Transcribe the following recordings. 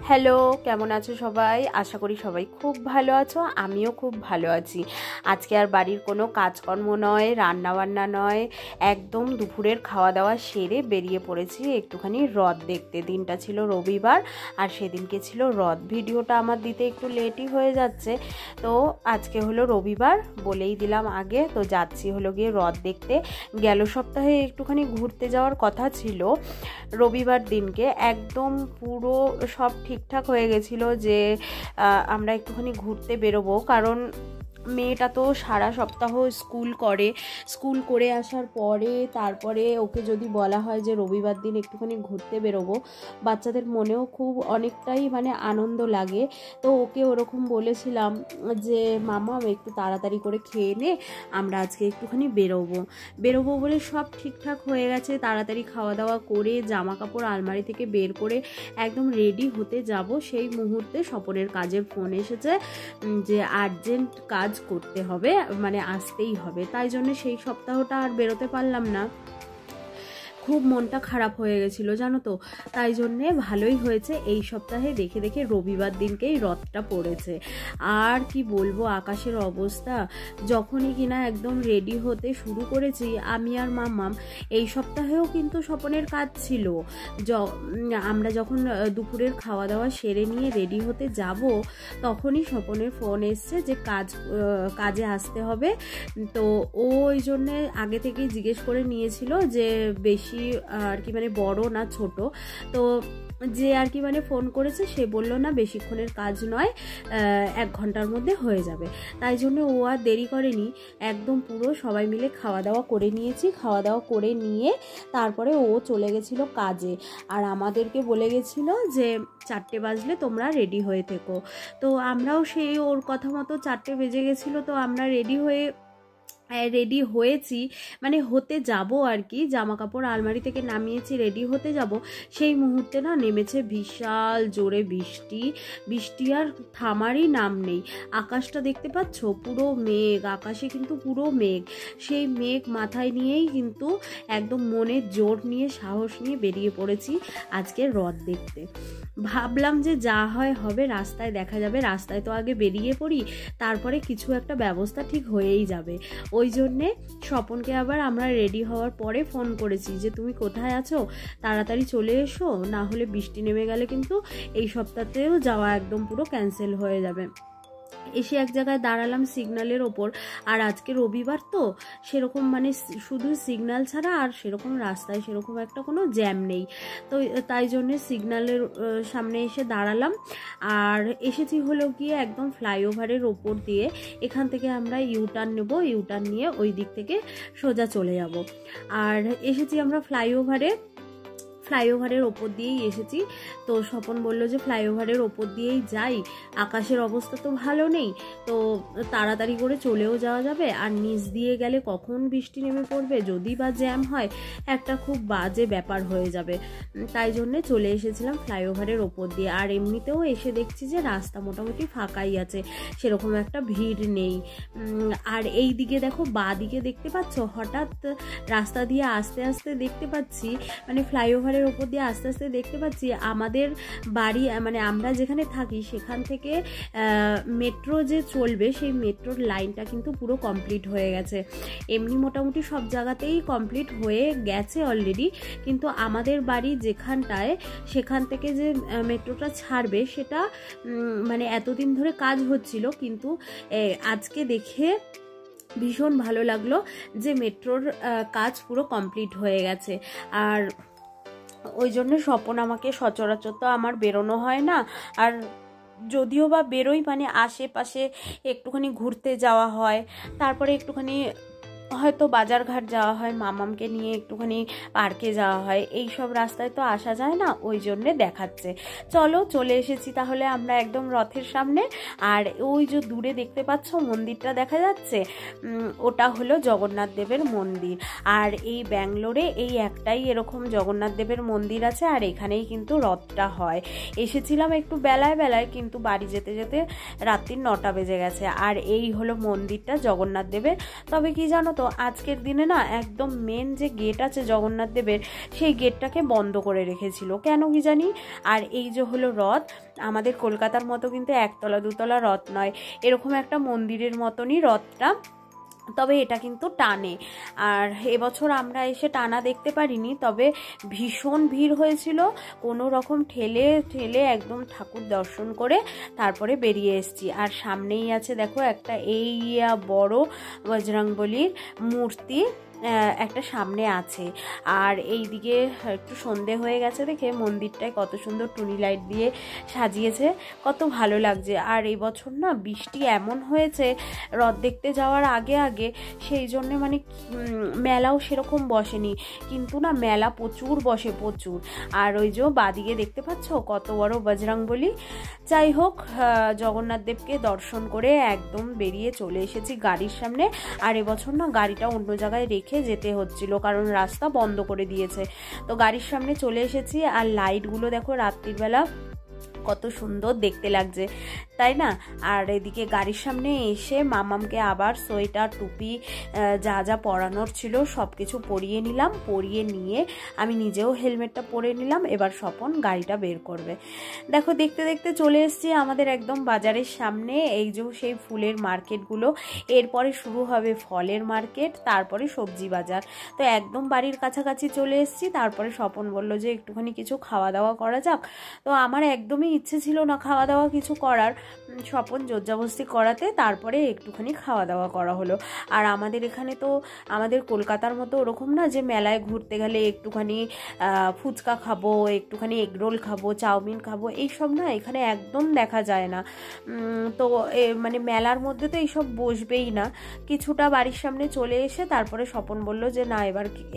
Hello, কেমন আছো সবাই? আশা করি সবাই খুব ভালো আছো। আমিও খুব ভালো আছি। আজকে আর বাড়ির কোনো কাজকর্ম নয়, রান্নাবান্না নয়, একদম দুপুরের খাওয়া দাওয়া সেরে বেরিয়ে পড়েছি একটুখানি হ্রদ দেখতে। দিনটা ছিল রবিবার আর সেদিনকে ছিল হ্রদ। ভিডিওটা আমার দিতে একটু লেটই হয়ে যাচ্ছে, তো আজকে হলো রবিবার বলেই দিলাম আগে। তো যাচ্ছি হলো গিয়ে হ্রদ দেখতে। গেল সপ্তাহে একটুখানি ঘুরতে যাওয়ার কথা ছিল রবিবার দিনকে, একদম পুরো সব ঠিকঠাক হয়ে গেছিলো যে আমরা একটুখানি ঘুরতে বেরোবো, কারণ মেয়েটা তো সারা সপ্তাহ স্কুল করে আসার পরে তারপরে ওকে যদি বলা হয় যে রবিবার দিন একটুখানি ঘুরতে বেরোবো, বাচ্চাদের মনেও খুব অনেকটাই আনন্দ লাগে। তো ওকে ওরকম বলেছিলাম যে মামা একটু তাড়াতাড়ি করে খেয়ে নে, আমরা আজকে একটুখানি বেরোবো বলে সব ঠিকঠাক হয়ে গেছে। তাড়াতাড়ি খাওয়া দাওয়া করে জামা কাপড় আলমারি থেকে বের করে একদম রেডি হতে যাব, সেই মুহূর্তে স্বপনের কাজের ফোন এসেছে যে আর্জেন্ট কাজ করতে হবে, আসতেই হবে। তাই জন্য সেই সপ্তাহটা আর বেরোতে পারলাম না। খুব মনটা খারাপ হয়ে গেছিলো জানো তো। তাই জন্যে ভালোই হয়েছে এই সপ্তাহে দেখে দেখে রবিবার দিনকেই রথটা পড়েছে। আর কি বলবো, আকাশের অবস্থা যখনই কিনা একদম রেডি হতে শুরু করেছি আমি আর মাম্মাম, এই সপ্তাহেও কিন্তু স্বপনের কাজ ছিল। আমরা যখন দুপুরের খাওয়া দাওয়া সেরে নিয়ে রেডি হতে যাব, তখনই স্বপনের ফোন এসছে যে কাজে আসতে হবে। তো ও ওই জন্যে আগে থেকেই জিজ্ঞেস করে নিয়েছিল যে বেশি আর কি বড় না ছোট। তো যে আর কি ফোন করেছে সে বলল না বেশিক্ষণের কাজ নয়, 1 ঘন্টার মধ্যে হয়ে যাবে। তাই জন্য ও আর দেরি করেনি, একদম পুরো সবাই মিলে খাওয়া দাওয়া করে নিয়েছি। খাওয়া দাওয়া করে নিয়ে তারপরে ও চলে গেছিলো কাজে, আর আমাদেরকে বলে গেছিলো যে 4টে বাজলে তোমরা রেডি হয়ে থেকো। তো আমরাও সেই ওর কথা মতো 4টে বেজে গেছিলো, তো আমরা রেডি হয়েছি, হতে যাব আর কি। জামা কাপড় আলমারি থেকে নামিয়েছি, রেডি হতে যাব, সেই মুহূর্তে না নেমেছে বিশাল জোরে বৃষ্টি আর থামারই নাম নেই। আকাশটা দেখতে পাচ্ছ, পুরো মেঘ, আকাশে কিন্তু পুরো মেঘ। সেই মেঘ মাথায় নিয়েই কিন্তু একদম মনের জোর নিয়ে সাহস নিয়ে বেরিয়ে পড়েছি আজকে হ্রদ দেখতে। ভাবলাম যে যা হয় হবে, রাস্তায় দেখা যাবে, রাস্তায় তো আগে বেরিয়ে পড়ি, তারপরে কিছু একটা ব্যবস্থা ঠিক হয়েই যাবে। ওই জন্যে স্বপনকে আবার আমরা রেডি হওয়ার পরে ফোন করেছি যে তুমি কোথায় আছো, তাড়াতাড়ি চলে এসো, না হলে বৃষ্টি নেমে গেলে কিন্তু এই সপ্তাহতেও যাওয়া একদম পুরো ক্যান্সেল হয়ে যাবে। এসে এক জায়গায় দাঁড়ালাম সিগন্যালের ওপর, আর আজকে রবিবার তো সেরকম শুধু সিগন্যাল ছাড়া আর সেরকম রাস্তায় সেরকম একটা কোনো জ্যাম নেই। তো তাই জন্যে সিগন্যালের সামনে এসে দাঁড়ালাম। আর এসেছি হলো গিয়ে একদম ফ্লাইওভারের ওপর দিয়ে। এখান থেকে আমরা ইউটার্ন নেব, ইউটার্ন নিয়ে ওই দিক থেকে সোজা চলে যাব। আর এসেছি আমরা ফ্লাইওভারের ওপর দিয়েই এসেছি। তো স্বপন বলল যে ফ্লাইওভারের ওপর দিয়েই যাই, আকাশের অবস্থা তো ভালো নেই, তো তাড়াতাড়ি করে চলেও যাওয়া যাবে। আর নিচ দিয়ে গেলে কখন বৃষ্টি নেমে পড়বে, যদি বা জ্যাম হয়, একটা খুব বাজে ব্যাপার হয়ে যাবে। তাই জন্যে চলে এসেছিলাম ফ্লাইওভারের ওপর দিয়ে। আর এমনিতেও এসে দেখছি যে রাস্তা মোটামুটি ফাঁকাই আছে, সেরকম একটা ভিড় নেই। আর এই দিকে দেখো, বাঁ দিকে দেখতে পাচ্ছ, হঠাৎ রাস্তা দিয়ে আস্তে আস্তে দেখতে পাচ্ছি, ফ্লাইওভারের ওপর দিয়ে আস্তে আস্তে দেখতে পাচ্ছি আমাদের বাড়ি, আমরা যেখানে থাকি সেখান থেকে মেট্রো যে চলবে, সেই মেট্রোর লাইনটা কিন্তু পুরো কমপ্লিট হয়ে গেছে। এমনি মোটামুটি সব জায়গাতেই কমপ্লিট হয়ে গেছে অলরেডি, কিন্তু আমাদের বাড়ি যেখানটায়, সেখান থেকে যে মেট্রোটা ছাড়বে সেটা এতদিন ধরে কাজ হচ্ছিল, কিন্তু আজকে দেখে ভীষণ ভালো লাগলো যে মেট্রোর কাজ পুরো কমপ্লিট হয়ে গেছে। আর ওই জন্য স্বপন আমাকে, সচরাচর তো আমার বেরোনো হয় না, আর যদিও বা বেরোই আশেপাশে একটুখানি ঘুরতে যাওয়া হয়, তারপরে একটুখানি হয়তো বাজারঘাট যাওয়া হয়, মামামকে নিয়ে একটুখানি পার্কে যাওয়া হয়, এই সব রাস্তায় তো আসা যায় না, ওই জন্যে দেখাচ্ছে। চলো চলে এসেছি তাহলে আমরা একদম রথের সামনে। আর ওই যে দূরে দেখতে পাচ্ছ মন্দিরটা দেখা যাচ্ছে, ওটা হলো জগন্নাথ দেবের মন্দির। আর এই ব্যাঙ্গালোরে এই একটাই এরকম জগন্নাথ দেবের মন্দির আছে, আর এখানেই কিন্তু রথটা হয়। এসেছিলাম একটু বেলায়, কিন্তু বাড়ি যেতে যেতে রাত্রির 9টা বেজে গেছে। আর এই হলো মন্দিরটা জগন্নাথ দেবের। তবে কি জানো তো, তো আজকের দিনে না একদম মেন যে গেট আছে জগন্নাথ দেবের, সেই গেটটাকে বন্ধ করে রেখেছিল, কেন কি জানি। আর এই যে হলো রথ, আমাদের কলকাতার মতো কিন্তু একতলা দুতলা রথ নয়, এরকম একটা মন্দিরের মতনই রথটা, তবে এটা কিন্তু টানে। আর এবছর আমরা এসে টানা দেখতে পারিনি, তবে ভীষণ ভিড় হয়েছিল, কোনো রকম ঠেলে ঠেলে একদম ঠাকুর দর্শন করে তারপরে বেরিয়ে এসেছি। আর সামনেই আছে দেখো একটা এই বড় বজরংবলীর মূর্তি একটা সামনে আছে। আর এই দিকে একটু সন্ধে হয়ে গেছে দেখে মন্দিরটায় কত সুন্দর টুনি লাইট দিয়ে সাজিয়েছে, কত ভালো লাগছে। আর এই বছর না বৃষ্টি এমন হয়েছে রথ দেখতে যাওয়ার আগে আগে, সেই জন্যে মানে মেলাও সেরকম বসেনি, কিন্তু না মেলা প্রচুর বসে প্রচুর। আর ওই যে বাদিকে দেখতে পাচ্ছ কত বড় বজরংবলী। যাই হোক, জগন্নাথ দেবকে দর্শন করে একদম বেরিয়ে চলে এসেছি গাড়ির সামনে। আর এবছর না গাড়িটা অন্য জায়গায় রেখে যেতে হচ্ছিল, কারণ রাস্তা বন্ধ করে দিয়েছে। তো গাড়ির সামনে চলে এসেছি। আর লাইটগুলো দেখো রাত্রির বেলা কত সুন্দর দেখতে লাগছে, তাই না? আর এদিকে গাড়ির সামনে এসে মামামকে আবার সোয়েটার টুপি যা যা পরানোর ছিল সব কিছু পরিয়ে নিলাম, পরিয়ে নিয়ে আমি নিজেও হেলমেটটা পরে নিলাম। এবার স্বপন গাড়িটা বের করবে। দেখো দেখতে দেখতে চলে এসেছি আমাদের একদম বাজারের সামনে। এই যে সেই ফুলের মার্কেটগুলো, এরপরে শুরু হবে ফলের মার্কেট, তারপরে সবজি বাজার। তো একদম বাড়ির কাছাকাছি চলে এসেছি। তারপরে স্বপন বলল যে একটুখানি কিছু খাওয়া দাওয়া করা যাক। তো আমার একদমই ইচ্ছে ছিল না খাওয়া দাওয়া কিছু করার, স্বপন জোরজবস্তি করাতে তারপরে একটুখানি খাওয়া দাওয়া করা হলো। আর আমাদের এখানে তো আমাদের কলকাতার মতো ওরকম না যে মেলায় ঘুরতে গেলে একটুখানি ফুচকা খাবো, একটুখানি এগরোল খাবো, চাউমিন খাবো, এইসব না এখানে একদম দেখা যায় না। তো মানে মেলার মধ্যে তো এইসব বসবেই না। কিছুটা বাড়ির সামনে চলে এসে তারপরে স্বপন বলল যে না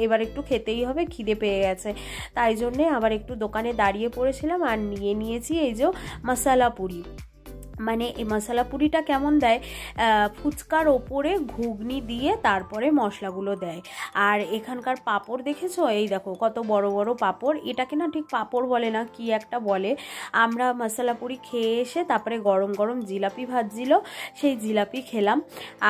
এবার একটু খেতেই হবে, খিদে পেয়ে গেছে। তাই জন্যে আবার একটু দোকানে দাঁড়িয়ে পড়েছিলাম আর নিয়েছি এই যে মশলা পুরি। মানে এই মশলা পুরিটা কেমন দেয়, ফুচকার ওপরে ঘুগনি দিয়ে তারপরে মশলাগুলো দেয়। আর এখানকার পাঁপড় দেখেছো, এই দেখো কত বড় বড় পাঁপড়। এটাকে না ঠিক পাঁপড় বলে না, কি একটা বলে। আমরা মশলা পুরি খেয়ে এসে তারপরে গরম গরম জিলাপি ভাজছিল, সেই জিলাপি খেলাম।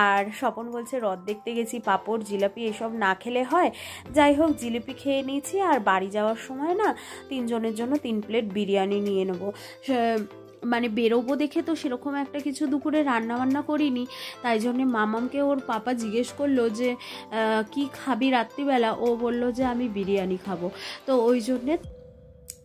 আর স্বপন বলছে রথ দেখতে গেছি, পাঁপড় জিলাপি এসব না খেলে হয়। যাই হোক, জিলিপি খেয়ে নিয়েছি। আর বাড়ি যাওয়ার সময় না 3 জনের জন্য 3 প্লেট বিরিয়ানি নিয়ে নেবো। মানে বেরোবো দেখে তো সেরকম একটা কিছু দুপুরে রান্না বান্না করিনি, তাই জন্যে মামামকে ওর পাপা জিজ্ঞেস করলো যে কি খাবি রাত্রিবেলা, ও বললো যে আমি বিরিয়ানি খাবো। তো ওই জন্যে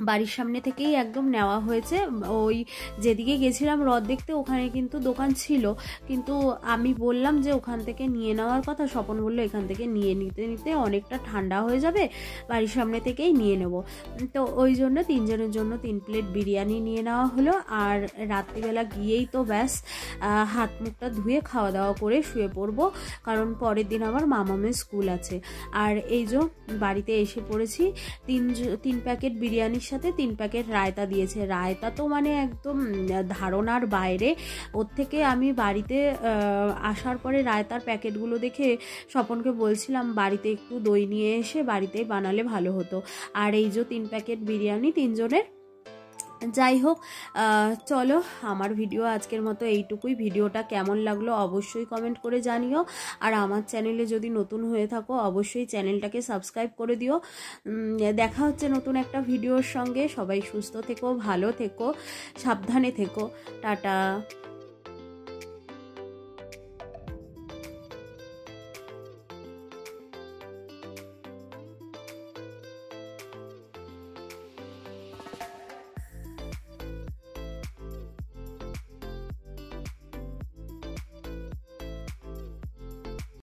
বাড়ির সামনে থেকেই একদম নেওয়া হয়েছে। ওই যেদিকে গেছিলাম রথ দেখতে ওখানে কিন্তু দোকান ছিল, কিন্তু আমি বললাম যে ওখান থেকে নিয়ে নেওয়ার কথা, স্বপন বললো এখান থেকে নিয়ে নিতে নিতে অনেকটা ঠান্ডা হয়ে যাবে, বাড়ির সামনে থেকেই নিয়ে নেব। তো ওই জন্য 3 জনের জন্য 3 প্লেট বিরিয়ানি নিয়ে নেওয়া হলো। আর রাত্রিবেলা গিয়েই তো ব্যাস হাত মুখটা ধুয়ে খাওয়া দাওয়া করে শুয়ে পড়বো, কারণ পরের দিন আমার মামামের স্কুল আছে। আর এই যে বাড়িতে এসে পড়েছি। 3 প্যাকেট বিরিয়ানির সাথে 3 প্যাকেট রায়তা দিয়েছে। রায়তা তো মানে একদম ধারণার বাইরে। ওর থেকে আমি বাড়িতে আসার পরে রায়তার প্যাকেটগুলো দেখে স্বপনকে বলছিলাম বাড়িতে একটু দই নিয়ে এসে বাড়িতেই বানালে ভালো হতো। আর এই যে 3 প্যাকেট বিরিয়ানি 3 জনের। যাই হোক, চলো আমার ভিডিও আজকের মতো এইটুকুই। ভিডিওটা কেমন লাগলো অবশ্যই কমেন্ট করে জানিও। আর আমার চ্যানেলে যদি নতুন হয়ে থাকো অবশ্যই চ্যানেলটাকে সাবস্ক্রাইব করে দিও। দেখা হচ্ছে নতুন একটা ভিডিওর সঙ্গে। সবাই সুস্থ থেকো, ভালো থেকো, সাবধানে থেকো। টাটা।